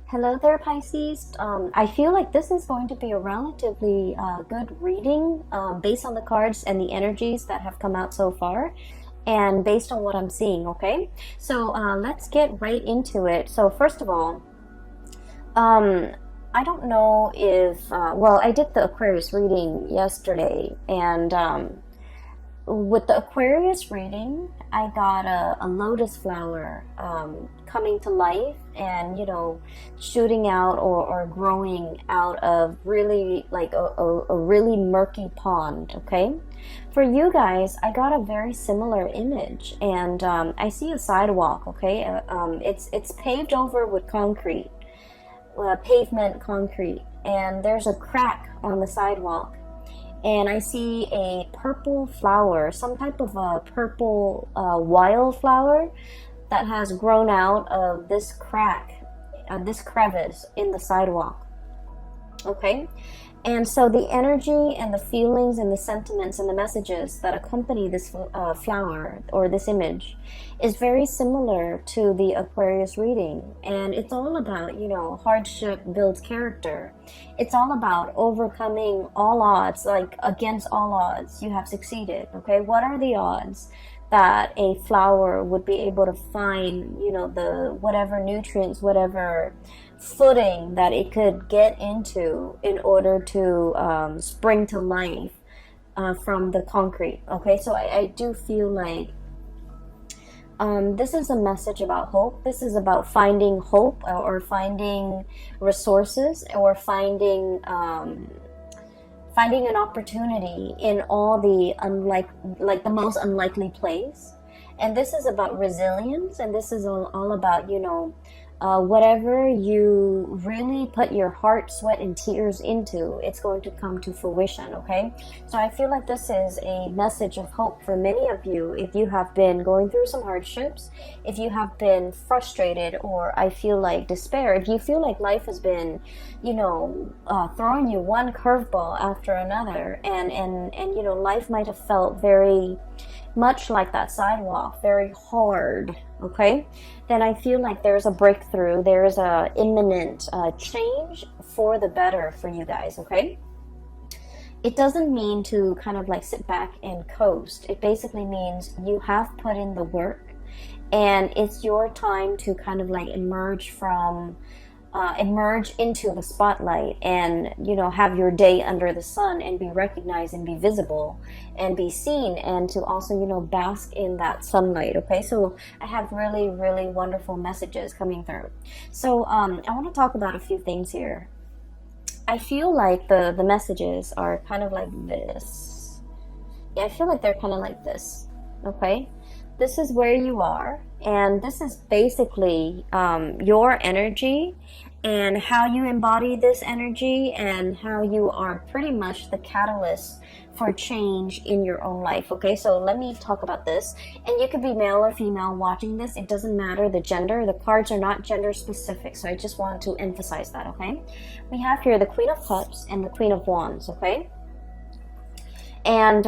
Hello there, Pisces. I feel like this is going to be a relatively good reading based on the cards and the energies that have come out so far and based on what I'm seeing, okay? So let's get right into it. So first of all, um, I don't know if, well, I did the Aquarius reading yesterday, and with the Aquarius reading, I got a lotus flower coming to life and, shooting out or growing out of really like a really murky pond, okay? For you guys, I got a very similar image, and I see a sidewalk, okay? It's paved over with concrete, pavement concrete, and there's a crack on the sidewalk, and I see a purple flower, some type of a purple wildflower that has grown out of this crack, this crevice in the sidewalk. Okay? And so the energy and the feelings and the sentiments and the messages that accompany this flower or this image is very similar to the Aquarius reading. And it's all about, hardship builds character. It's all about overcoming all odds, like against all odds, you have succeeded. Okay, what are the odds that a flower would be able to find, the whatever nutrients, whatever footing that it could get into in order to spring to life from the concrete. Okay, so I do feel like this is a message about hope. This is about finding hope or finding resources or finding finding an opportunity in all the like the most unlikely place. And this is about resilience, and this is all about, whatever you really put your heart, sweat, and tears into, it's going to come to fruition, okay? So I feel like this is a message of hope for many of you if you have been going through some hardships, if you have been frustrated, or I feel like despair, if you feel like life has been, throwing you one curveball after another, and life might have felt very much like that sidewalk, very hard, okay? Then I feel like there's a breakthrough, there's a imminent change for the better for you guys, okay? It doesn't mean to kind of like sit back and coast. It basically means you have put in the work, and it's your time to kind of like emerge into the spotlight and, have your day under the sun and be recognized and be visible and be seen, and to also, bask in that sunlight. Okay, so I have really, really wonderful messages coming through. So I want to talk about a few things here. I feel like the messages are kind of like this. Yeah, I feel like they're kind of like this. Okay, this is where you are, and this is basically your energy and how you embody this energy, and how you are pretty much the catalyst for change in your own life. Okay, so let me talk about this. And you could be male or female watching this. It doesn't matter the gender. The cards are not gender specific, so I just want to emphasize that. Okay, we have here the Queen of Cups and the Queen of Wands. Okay, and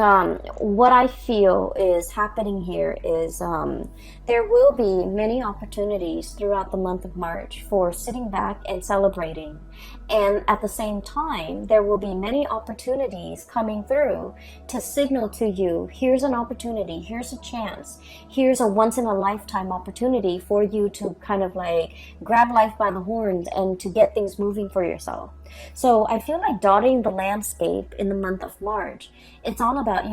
what I feel is happening here is there will be many opportunities throughout the month of March for sitting back and celebrating. And at the same time, there will be many opportunities coming through to signal to you, here's an opportunity, here's a chance, here's a once-in-a-lifetime opportunity for you to kind of like grab life by the horns and to get things moving for yourself. So I feel like dotting the landscape in the month of March, it's all about,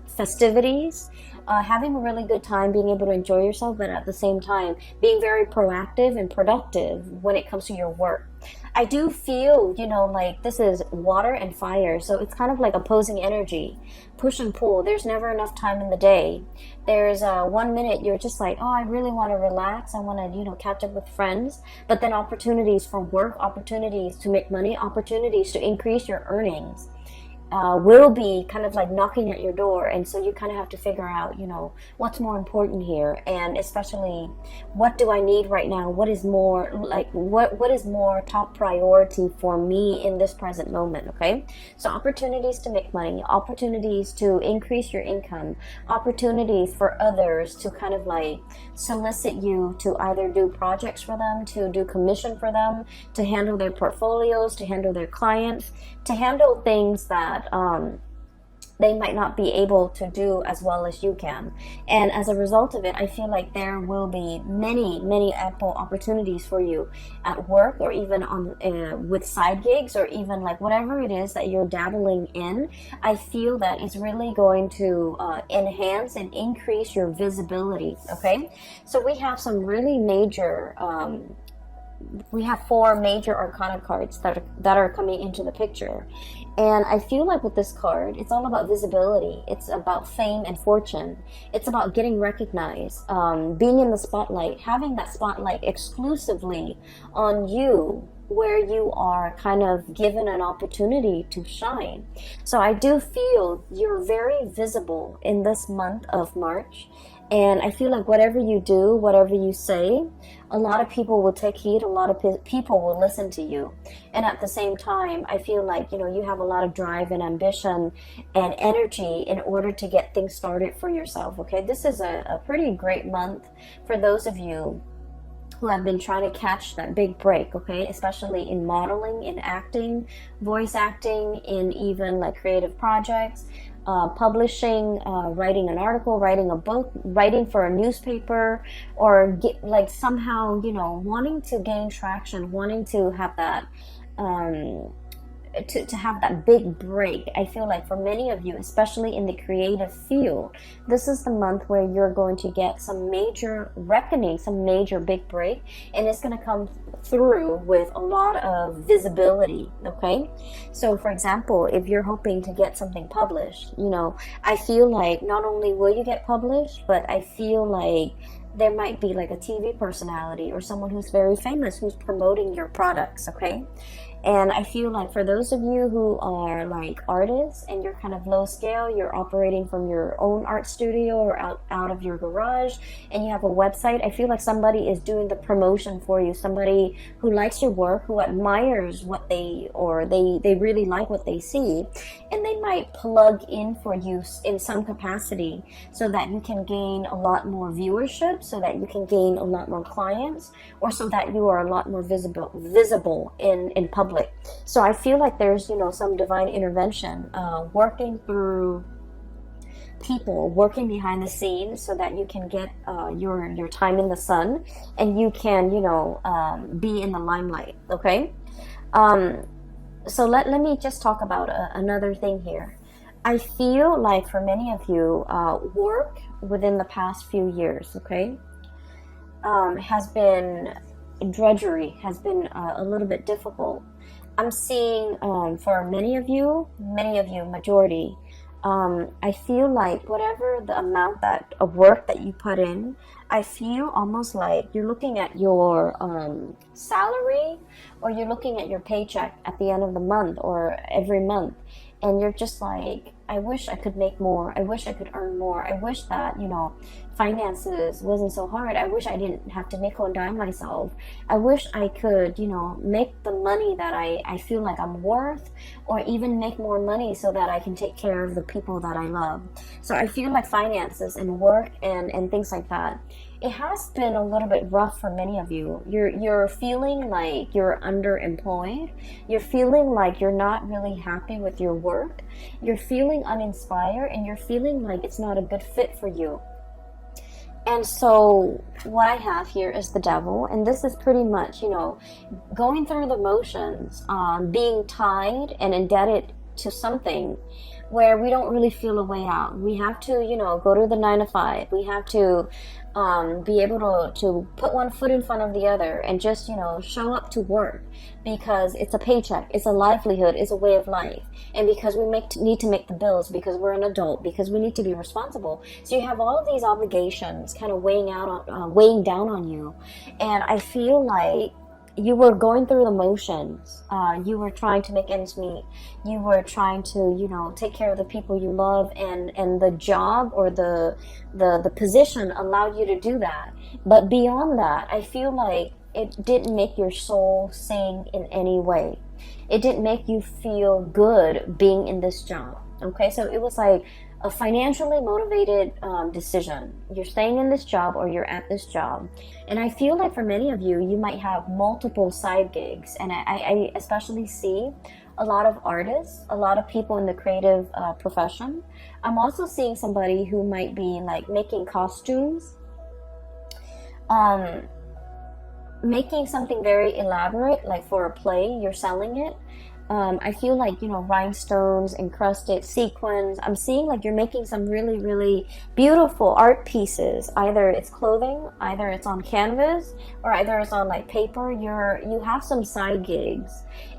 festivities, having a really good time, being able to enjoy yourself, but at the same time, being very proactive and productive when it comes to your work. I do feel, like this is water and fire, so it's kind of like opposing energy, push and pull. There's never enough time in the day. There's 1 minute you're just like, oh, I really want to relax, I want to, catch up with friends, but then opportunities for work, opportunities to make money, opportunities to increase your earnings. will be kind of like knocking at your door, and so you kind of have to figure out, what's more important here, and especially what do I need right now, what is more like what is more top priority for me in this present moment. Okay, so opportunities to make money, opportunities to increase your income, opportunities for others to kind of like solicit you to either do projects for them, to do commission for them, to handle their portfolios, to handle their clients, to handle things that they might not be able to do as well as you can. And as a result of it, I feel like there will be many ample opportunities for you at work, or even on with side gigs, or even like whatever it is that you're dabbling in. I feel that it's really going to enhance and increase your visibility. Okay, so we have some really major we have 4 major arcana cards that are coming into the picture. And I feel like with this card, it's all about visibility. It's about fame and fortune. It's about getting recognized, being in the spotlight, having that spotlight exclusively on you, where you are kind of given an opportunity to shine. So I do feel you're very visible in this month of March. And I feel like whatever you do, whatever you say, a lot of people will take heed, a lot of people will listen to you. And at the same time, I feel like, you have a lot of drive and ambition and energy in order to get things started for yourself, okay? This is a pretty great month for those of you who have been trying to catch that big break, okay? Especially in modeling, in acting, voice acting, in even like creative projects. Publishing, writing an article, writing a book, writing for a newspaper, or somehow, wanting to gain traction, wanting to have that, to have that big break. I feel like for many of you, especially in the creative field, this is the month where you're going to get some major reckoning, some major big break, and it's going to come through with a lot of visibility. Okay, so for example, if you're hoping to get something published, I feel like not only will you get published, but I feel like there might be like a TV personality or someone who's very famous who's promoting your products. Okay, and I feel like for those of you who are like artists and you're kind of low scale, you're operating from your own art studio or out of your garage, and you have a website, I feel like somebody is doing the promotion for you. Somebody who likes your work, who admires what they really like what they see, and they might plug in for you in some capacity so that you can gain a lot more viewership, so that you can gain a lot more clients, or so that you are a lot more visible in public. So I feel like there's some divine intervention working through people, working behind the scenes, so that you can get your time in the sun, and you can be in the limelight. Okay, so let me just talk about another thing here. I feel like for many of you, work within the past few years, okay, has been drudgery, has been a little bit difficult. I'm seeing for many of you, majority, I feel like whatever the amount of work that you put in, I feel almost like you're looking at your salary, or you're looking at your paycheck at the end of the month or every month, and you're just like, I wish I could make more. I wish I could earn more. I wish that, finances wasn't so hard. I wish I didn't have to nickel and dime myself. I wish I could, make the money that I feel like I'm worth, or even make more money so that I can take care of the people that I love. So I feel like finances and work and things like that, it has been a little bit rough for many of you. You're feeling like you're underemployed. You're feeling like you're not really happy with your work. You're feeling uninspired, and you're feeling like it's not a good fit for you. And so what I have here is the devil, and this is pretty much, going through the motions, being tied and indebted to something where we don't really feel a way out. We have to, go to the 9 to 5. We have to be able to put one foot in front of the other and just, show up to work, because it's a paycheck, it's a livelihood, it's a way of life. And because we need to make the bills, because we're an adult, because we need to be responsible. So you have all of these obligations kind of weighing down on you. And I feel like you were going through the motions. You were trying to make ends meet. You were trying to, you know, take care of the people you love, and the job or the position allowed you to do that. But beyond that, I feel like it didn't make your soul sing in any way. It didn't make you feel good being in this job. Okay, so it was like a financially motivated decision. You're staying in this job or you're at this job. And I feel like for many of you, you might have multiple side gigs. And I especially see a lot of artists, a lot of people in the creative profession. I'm also seeing somebody who might be like making costumes, making something very elaborate, like for a play, you're selling it. I feel like, you know, rhinestones, encrusted sequins. I'm seeing like you're making some really, really beautiful art pieces. Either it's clothing, either it's on canvas, or either it's on like paper. You have some side gigs.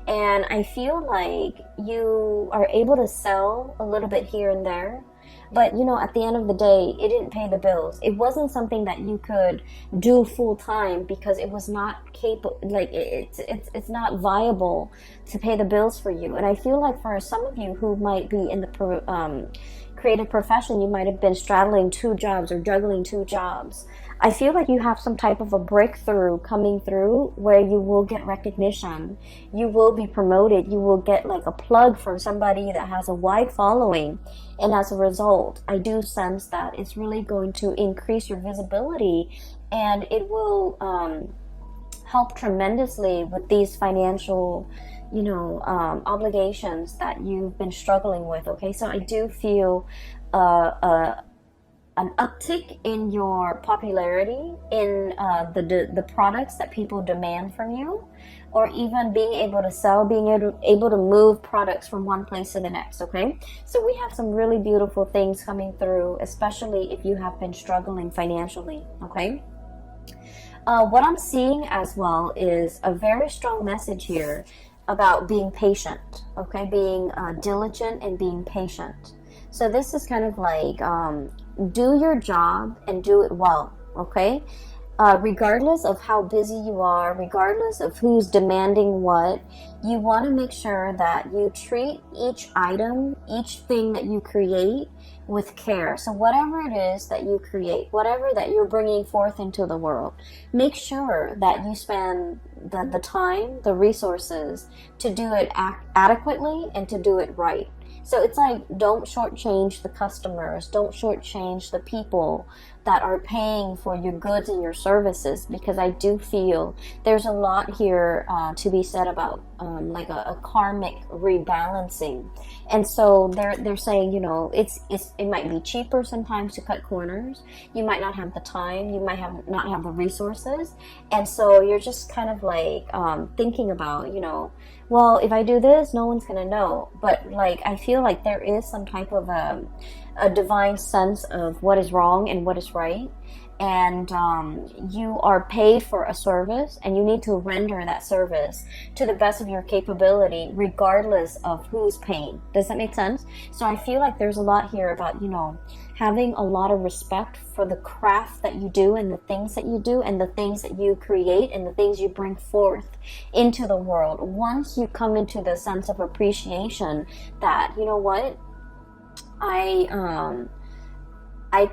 And I feel like you are able to sell a little bit here and there. But, you know, at the end of the day, it didn't pay the bills. It wasn't something that you could do full time because it was not capable, like it's not viable to pay the bills for you. And I feel like for some of you who might be in the creative profession, you might have been straddling two jobs or juggling two jobs. I feel like you have some type of a breakthrough coming through where you will get recognition. You will be promoted. You will get like a plug from somebody that has a wide following. And as a result, I do sense that it's really going to increase your visibility, and it will help tremendously with these financial, you know, obligations that you've been struggling with. Okay, so I do feel an uptick in your popularity in the products that people demand from you, or even being able to sell, being able to move products from one place to the next. Okay, so we have some really beautiful things coming through, especially if you have been struggling financially. Okay, what I'm seeing as well is a very strong message here about being patient. Okay, being diligent and being patient. So this is kind of like do your job and do it well, okay? Regardless of how busy you are, regardless of who's demanding what, you want to make sure that you treat each item, each thing that you create with care. So whatever it is that you create, whatever that you're bringing forth into the world, make sure that you spend the time, the resources to do it adequately and to do it right. So it's like, don't shortchange the customers, don't shortchange the people that are paying for your goods and your services, because I do feel there's a lot here to be said about like a karmic rebalancing. And so they're saying, you know, it might be cheaper sometimes to cut corners. You might not have the time, you might not have the resources, and so you're just kind of like thinking about, you know, well, if I do this, no one's gonna know. But like, I feel like there is some type of a divine sense of what is wrong and what is right, and you are paid for a service, and you need to render that service to the best of your capability, regardless of who's paying. Does that make sense? So I feel like there's a lot here about, you know, having a lot of respect for the craft that you do and the things that you do and the things that you create and the things you bring forth into the world. Once you come into the sense of appreciation that, you know what, I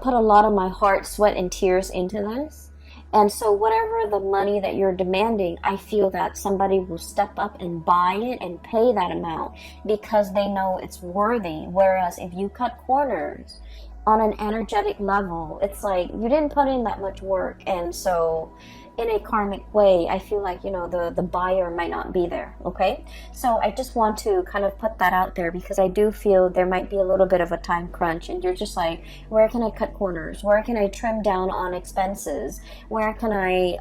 put a lot of my heart, sweat, and tears into this. And so whatever the money that you're demanding, I feel that somebody will step up and buy it and pay that amount because they know it's worthy. Whereas if you cut corners on an energetic level, it's like you didn't put in that much work. And so in a karmic way, I feel like, you know, the buyer might not be there. Okay, so I just want to kind of put that out there because I do feel there might be a little bit of a time crunch, and you're just like, where can I cut corners? Where can I trim down on expenses? Where can I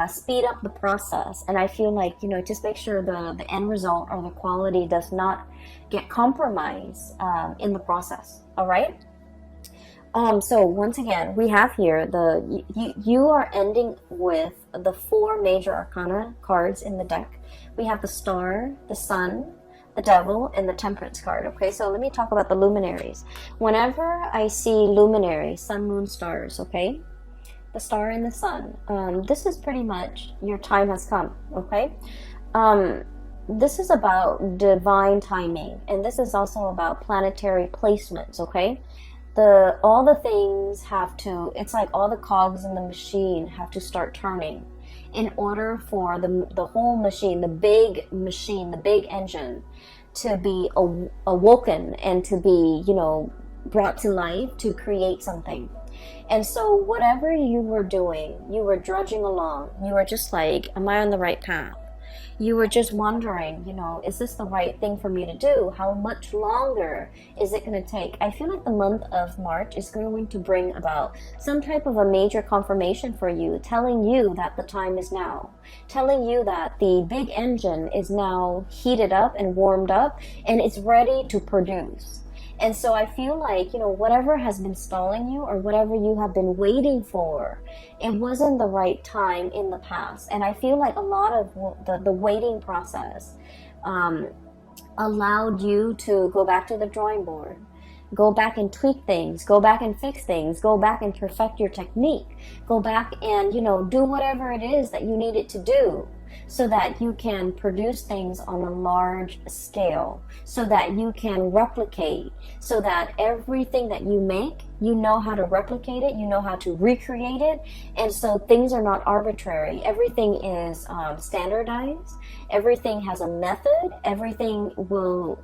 speed up the process? And I feel like, you know, just make sure the end result or the quality does not get compromised in the process. All right. So once again, we have here you are ending with the 4 major arcana cards in the deck. We have the Star, the Sun, the Devil, and the Temperance card. Okay, so let me talk about the luminaries. Whenever I see luminaries, sun, moon, stars, okay, the star and the sun. This is pretty much your time has come, okay? Um, this is about divine timing, and this is also about planetary placements, okay? All the things have to, it's like all the cogs in the machine have to start turning in order for the whole machine, the big engine, to be awoken and to be, brought to life to create something. And so whatever you were doing, you were drudging along. You were just like, am I on the right path? You were just wondering, is this the right thing for me to do? How much longer is it going to take? I feel like the month of March is going to bring about some type of a major confirmation for you, telling you that the time is now, telling you that the big engine is now heated up and warmed up and it's ready to produce. And so I feel like, whatever has been stalling you or whatever you have been waiting for, it wasn't the right time in the past. And I feel like a lot of the waiting process allowed you to go back to the drawing board, go back and tweak things, go back and fix things, go back and perfect your technique, go back and, do whatever it is that you needed to do, so that you can produce things on a large scale, so that you can replicate, so that everything that you make, you know how to replicate it, you know how to recreate it, and so things are not arbitrary. Everything is standardized, everything has a method, everything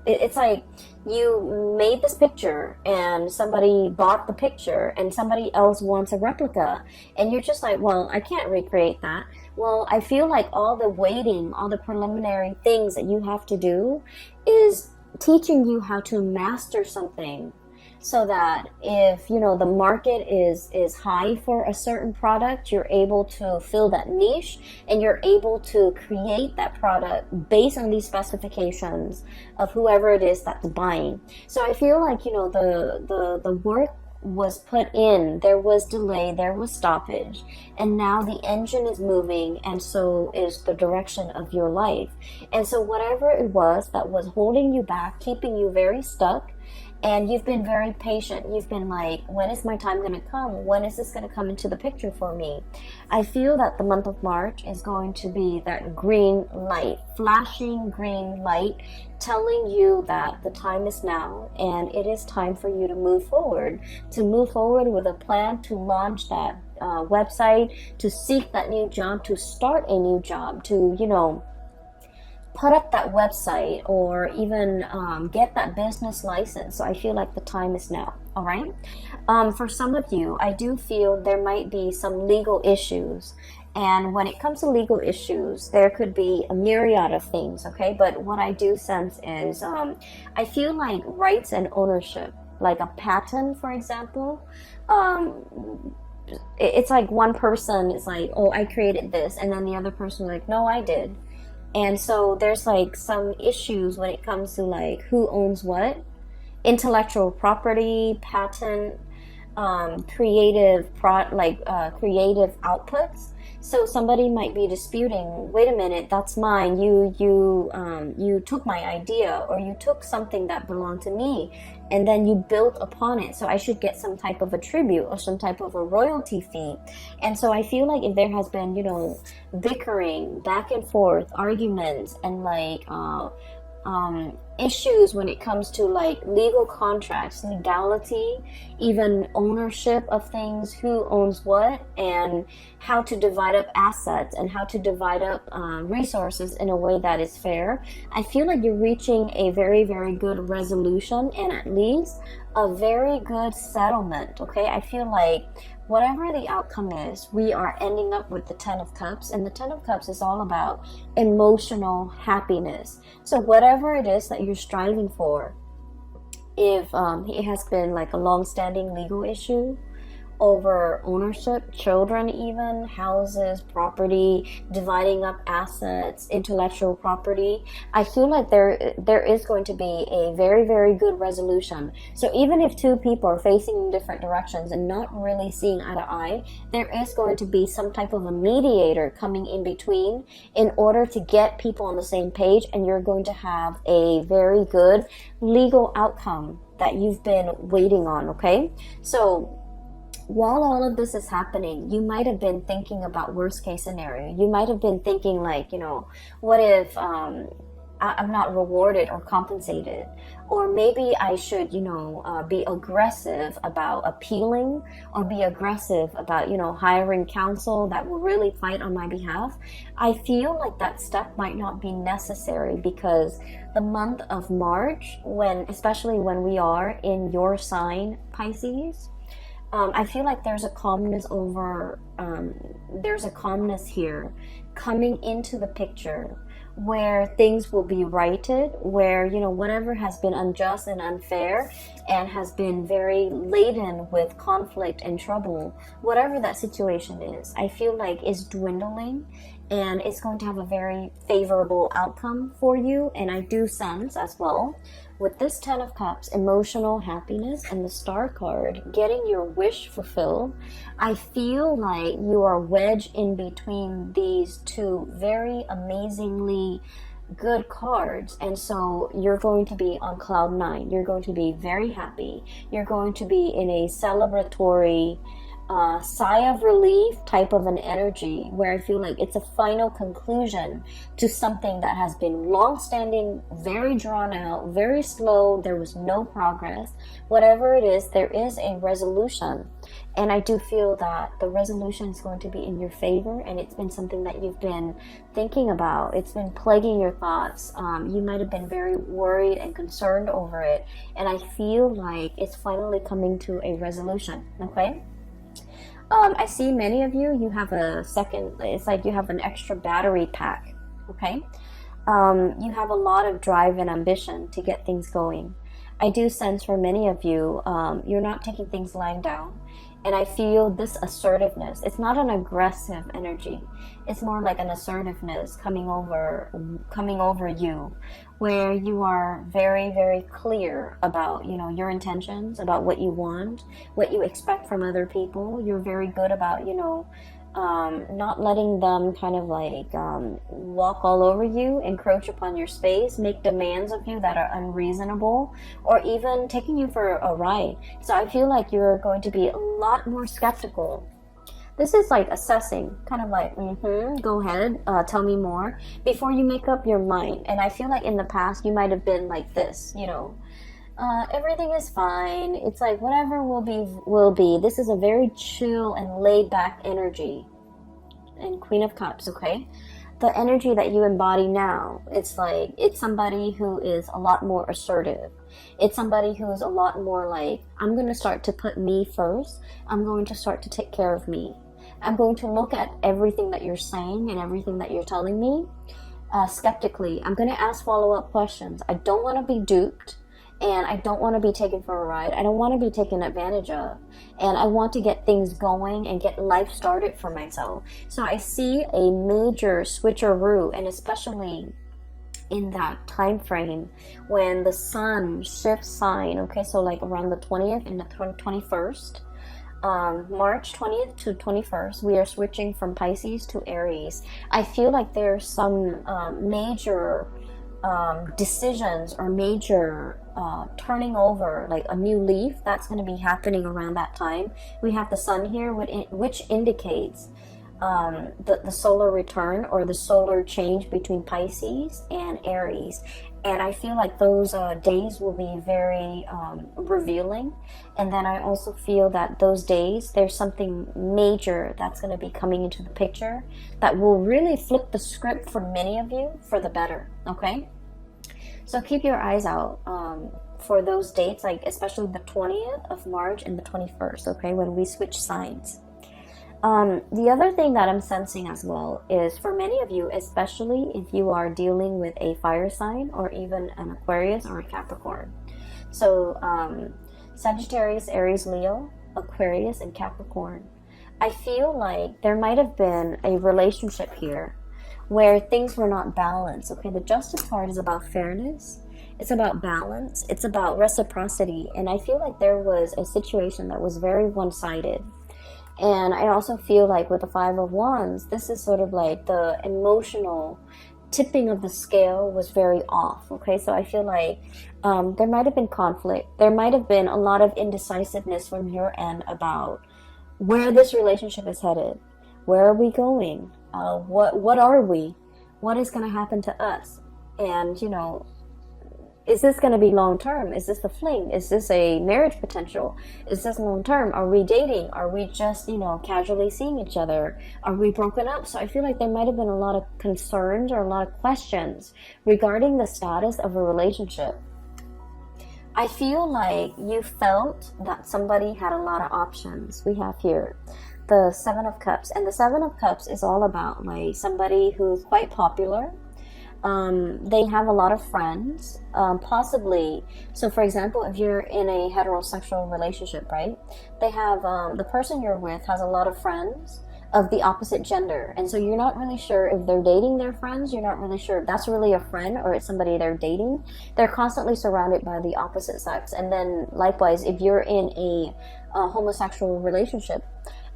it's like you made this picture and somebody bought the picture and somebody else wants a replica, and you're just like, well, I can't recreate that. Well, I feel like all the waiting, all the preliminary things that you have to do is teaching you how to master something, so that if, the market is high for a certain product, you're able to fill that niche and you're able to create that product based on these specifications of whoever it is that's buying. So I feel like, the work was put in, there was delay, there was stoppage, and now the engine is moving, and so is the direction of your life. And so whatever it was that was holding you back, keeping you very stuck, and you've been very patient, you've been like, when is my time going to come? When is this going to come into the picture for me? I feel that the month of March is going to be that green light, flashing green light, telling you that the time is now and it is time for you to move forward with a plan to launch that website, to seek that new job, to start a new job, to, put up that website, or even get that business license. So I feel like the time is now. All right. For some of you, I do feel there might be some legal issues. And when it comes to legal issues, there could be a myriad of things. Okay. But what I do sense is I feel like rights and ownership, like a patent, for example, it's like one person is like, oh, I created this. And then the other person is like, no, I did. And so there's like some issues when it comes to like who owns what, intellectual property, patent, creative outputs. So somebody might be disputing, wait a minute, that's mine. You took my idea, or you took something that belonged to me, and then you built upon it. So I should get some type of a tribute or some type of a royalty fee. And so I feel like if there has been, bickering, back and forth, arguments, and like issues when it comes to like legal contracts, legality, even ownership of things, who owns what, and how to divide up assets and how to divide up resources in a way that is fair. I feel like you're reaching a very, very good resolution, and at least a very good settlement. Okay, I feel like whatever the outcome is, we are ending up with the 10 of Cups, and the 10 of Cups is all about emotional happiness. So whatever it is that you're striving for, if it has been like a long-standing legal issue over ownership, children, even houses, property, dividing up assets, intellectual property, I feel like there is going to be a very, very good resolution. So even if two people are facing in different directions and not really seeing eye to eye, there is going to be some type of a mediator coming in between in order to get people on the same page, and you're going to have a very good legal outcome that you've been waiting on. Okay, so while all of this is happening, you might have been thinking about worst case scenario. You might have been thinking like, what if I'm not rewarded or compensated? Or maybe I should, be aggressive about appealing, or be aggressive about, hiring counsel that will really fight on my behalf. I feel like that step might not be necessary, because the month of March, especially when we are in your sign, Pisces, I feel like there's a calmness here coming into the picture, where things will be righted, where, whatever has been unjust and unfair and has been very laden with conflict and trouble, whatever that situation is, I feel like is dwindling, and it's going to have a very favorable outcome for you. And I do sense as well, with this 10 of Cups, emotional happiness, and the Star card, getting your wish fulfilled, I feel like you are wedged in between these two very amazingly good cards. And so you're going to be on cloud 9. You're going to be very happy. You're going to be in a celebratory sigh of relief type of an energy, where I feel like it's a final conclusion to something that has been long-standing, very drawn out, very slow. There was no progress. Whatever it is, there is a resolution, and I do feel that the resolution is going to be in your favor, and it's been something that you've been thinking about. It's been plaguing your thoughts. You might have been very worried and concerned over it, and I feel like it's finally coming to a resolution. Okay. I see many of you have it's like you have an extra battery pack, okay? You have a lot of drive and ambition to get things going. I do sense for many of you, you're not taking things lying down. And I feel this assertiveness. It's not an aggressive energy. It's more like an assertiveness coming over you, where you are very, very clear about, your intentions, about what you want, what you expect from other people. You're very good about, not letting them kind of like walk all over you, encroach upon your space, make demands of you that are unreasonable, or even taking you for a ride. So I feel like you're going to be a lot more skeptical. This is like assessing, kind of like, go ahead, tell me more, before you make up your mind. And I feel like in the past, you might have been like this, everything is fine. It's like whatever will be, will be. This is a very chill and laid back energy. And Queen of Cups, okay? The energy that you embody now, it's like, it's somebody who is a lot more assertive. It's somebody who is a lot more like, I'm going to start to put me first. I'm going to start to take care of me. I'm going to look at everything that you're saying and everything that you're telling me skeptically. I'm going to ask follow-up questions. I don't want to be duped. And I don't want to be taken for a ride. I don't want to be taken advantage of. And I want to get things going and get life started for myself. So I see a major switcheroo, and especially in that time frame when the sun shifts sign, okay? So like around the 20th and the 21st. March 20th to 21st, we are switching from Pisces to Aries. I feel like there's some major decisions or major turning over, like a new leaf that's going to be happening around that time. We have the sun here, which indicates the solar return or the solar change between Pisces and Aries. And I feel like those days will be very revealing. And then I also feel that those days, there's something major that's going to be coming into the picture that will really flip the script for many of you for the better, okay? So keep your eyes out for those dates, like especially the 20th of March and the 21st, okay, when we switch signs. The other thing that I'm sensing as well is for many of you, especially if you are dealing with a fire sign or even an Aquarius or a Capricorn. So Sagittarius, Aries, Leo, Aquarius, and Capricorn. I feel like there might have been a relationship here where things were not balanced. Okay, the Justice card is about fairness. It's about balance. It's about reciprocity. And I feel like there was a situation that was very one-sided. And I also feel like with the Five of Wands, this is sort of like the emotional tipping of the scale was very off. Okay, so I feel like there might have been conflict. There might have been a lot of indecisiveness from your end about where this relationship is headed. Where are we going? What are we? What is going to happen to us? And, you know, is this going to be long term? Is this a fling? Is this a marriage potential? Is this long term? Are we dating? Are we just, you know, casually seeing each other? Are we broken up? So I feel like there might have been a lot of concerns or a lot of questions regarding the status of a relationship. I feel like you felt that somebody had a lot of options. We have here the Seven of Cups, and the Seven of Cups is all about like somebody who's quite popular. They have a lot of friends, possibly. So for example, if you're in a heterosexual relationship, right, they have the person you're with has a lot of friends of the opposite gender, and so you're not really sure if they're dating their friends. You're not really sure if that's really a friend or it's somebody they're dating. They're constantly surrounded by the opposite sex. And then likewise, if you're in a homosexual relationship,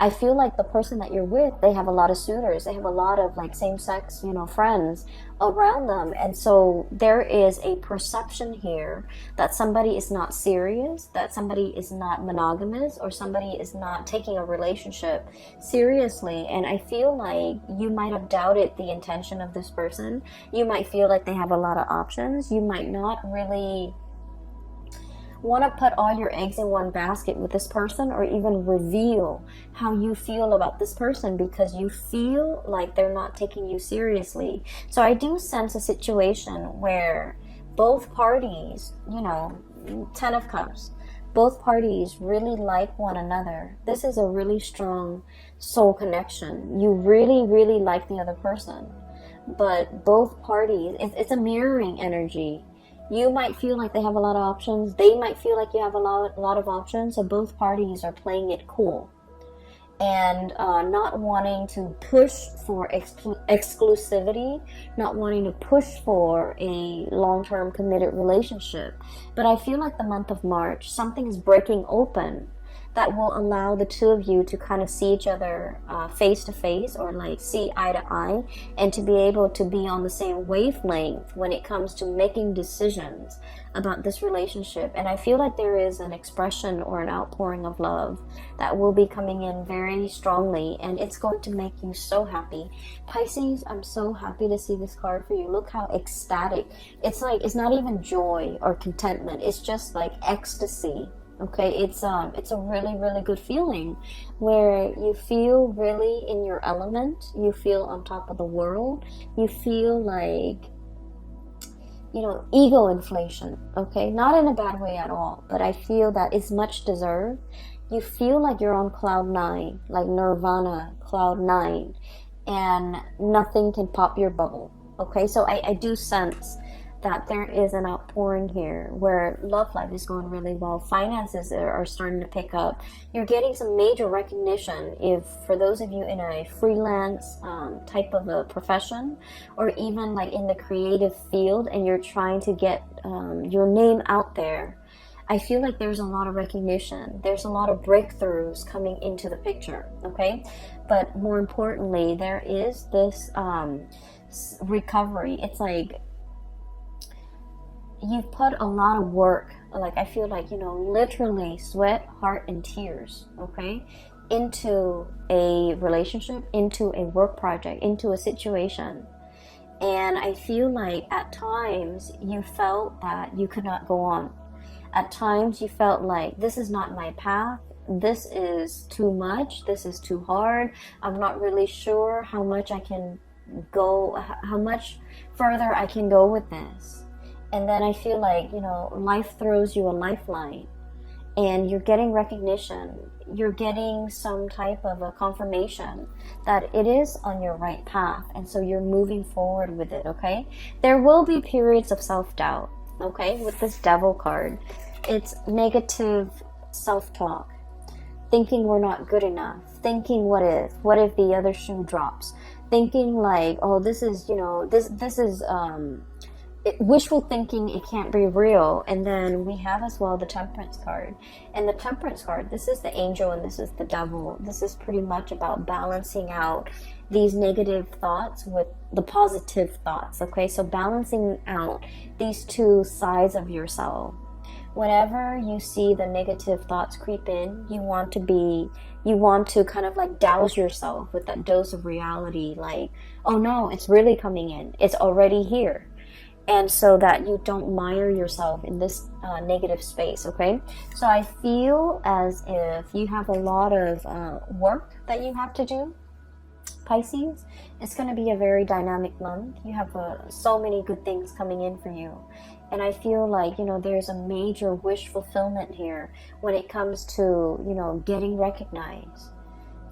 I feel like the person that you're with, they have a lot of suitors. They have a lot of like same-sex, you know, friends around them. And so there is a perception here that somebody is not serious, that somebody is not monogamous, or somebody is not taking a relationship seriously. And I feel like you might have doubted the intention of this person. You might feel like they have a lot of options. You might not really want to put all your eggs in one basket with this person, or even reveal how you feel about this person, because you feel like they're not taking you seriously. So I do sense a situation where both parties, you know, 10 of Cups, both parties really like one another. This is a really strong soul connection. You really, really like the other person, but both parties, it's a mirroring energy. You might feel like they have a lot of options. They might feel like you have a lot of options. So both parties are playing it cool and not wanting to push for exclusivity, not wanting to push for a long-term committed relationship. But I feel like the month of March, something is breaking open that will allow the two of you to kind of see each other face to face, or like see eye to eye, and to be able to be on the same wavelength when it comes to making decisions about this relationship. And I feel like there is an expression or an outpouring of love that will be coming in very strongly, and it's going to make you so happy. Pisces, I'm so happy to see this card for you. Look how ecstatic. It's like, it's not even joy or contentment. It's just like ecstasy. Okay, it's a really, really good feeling where you feel really in your element. You feel on top of the world. You feel like, you know, ego inflation. Okay, not in a bad way at all, but I feel that it's much deserved. You feel like you're on cloud 9, like nirvana, cloud 9, and nothing can pop your bubble. Okay, so I do sense that there is an outpouring here where love life is going really well. Finances are starting to pick up. You're getting some major recognition. If for those of you in a freelance type of a profession, or even like in the creative field, and you're trying to get your name out there, I feel like there's a lot of recognition. There's a lot of breakthroughs coming into the picture, okay? But more importantly, there is this recovery. It's like you've put a lot of work, like I feel like, you know, literally sweat, heart, and tears, okay, into a relationship, into a work project, into a situation. And I feel like at times you felt that you could not go on. At times you felt like, this is not my path. This is too much. This is too hard. I'm not really sure how much I can go, how much further I can go with this. And then I feel like, you know, life throws you a lifeline, and you're getting recognition. You're getting some type of a confirmation that it is on your right path. And so you're moving forward with it, okay? There will be periods of self-doubt, okay? With this Devil card, it's negative self-talk, thinking we're not good enough, thinking what if the other shoe drops, thinking like, oh, this is, you know, this is, wishful thinking, it can't be real. And then we have as well the Temperance card. And the Temperance card, this is the angel and this is the devil. This is pretty much about balancing out these negative thoughts with the positive thoughts, okay? So balancing out these two sides of yourself, whenever you see the negative thoughts creep in, you want to kind of like douse yourself with that dose of reality, like, oh no, it's really coming in, it's already here. And so that you don't mire yourself in this negative space, okay? So I feel as if you have a lot of work that you have to do, Pisces. It's going to be a very dynamic month. You have so many good things coming in for you. And I feel like, there's a major wish fulfillment here when it comes to, getting recognized.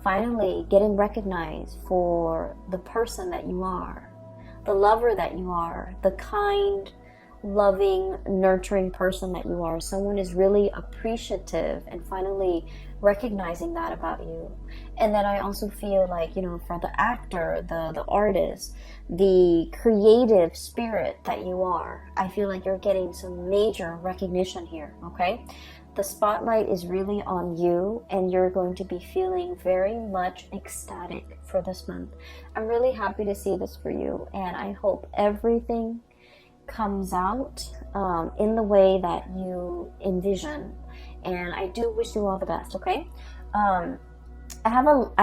Finally, getting recognized for the person that you are, the lover that you are, the kind, loving, nurturing person that you are. Someone is really appreciative and finally recognizing that about you. And then I also feel like, for the actor, the artist, the creative spirit that you are, I feel like you're getting some major recognition here, okay? The spotlight is really on you, and you're going to be feeling very much ecstatic for this month. I'm really happy to see this for you, and I hope everything comes out in the way that you envision. And I do wish you all the best, okay? I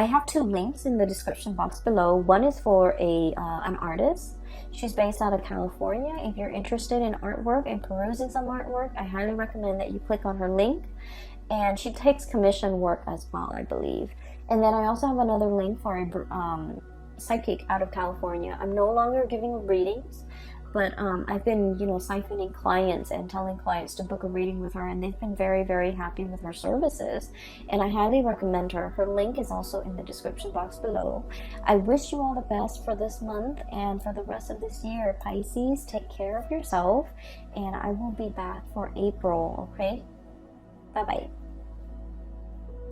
have 2 links in the description box below. One is for an artist. She's based out of California. If you're interested in artwork and perusing some artwork, I highly recommend that you click on her link. And she takes commission work as well, I believe. And then I also have another link for a psychic out of California. I'm no longer giving readings, but I've been, siphoning clients and telling clients to book a reading with her, and they've been very, very happy with her services. And I highly recommend her. Her link is also in the description box below. I wish you all the best for this month and for the rest of this year, Pisces. Take care of yourself, and I will be back for April, okay? Bye-bye.